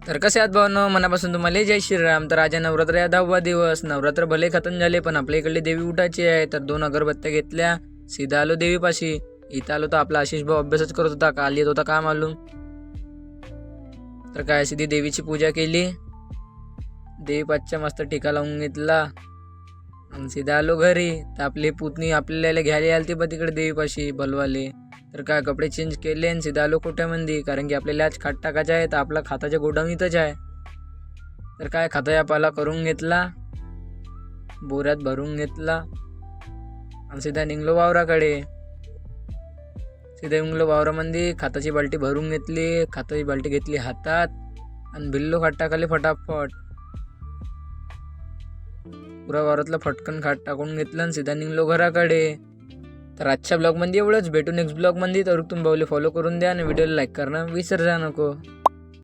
तर कसे आहात भावनो, मनापासून तुम्हाला जय श्रीराम. तर आज नवरात्र या 10वा दिवस. नवरात्र भले खतम झाले पण आपल्या इकडली देवी उठायची आहे. तर 2 अगरबत्त्या घेतल्या, सीधा आलो देवीपाशी. इथं आलो तर आपला आशिष भाऊ अभ्यासच करत होता, काल येत होता का मालूम. तर काय सीधी देवीची पूजा केली, देवीपासच्या मस्त टीका लावून घेतला आणि सीधा आलो घरी. तर आपली पुतणी आपल्याला घ्यायला आली ती तिकडे देवीपाशी बलवाले. तर काय कपडे चेंज केले आणि सीधा आलो कोट्यामध्ये, कारण की आपल्याला आज खाट टाकायचं आहे. तर आपला खाताच्या गोडाऊन इथंच आहे. तर काय खाता पाला करून घेतला, बोऱ्यात भरून घेतला आणि सीधा निघलो वावराकडे. सीधा निघलो वावरामध्ये, खाताची बाल्टी भरून घेतली, खाताची बाल्टी घेतली हातात आणि भिल्लो खाट टाकाले फटाफट. पुरा वावरातला फटकन खाट टाकून घेतलं आणि सीधा निघलो घराकडे. तर आजच्या ब्लॉगमध्ये एवढंच. भेटू नेक्स्ट ब्लॉगमध्ये. तर तुम्ही भाऊले फॉलो करून द्या आणि व्हिडिओला लाईक करणं विसर जा नको.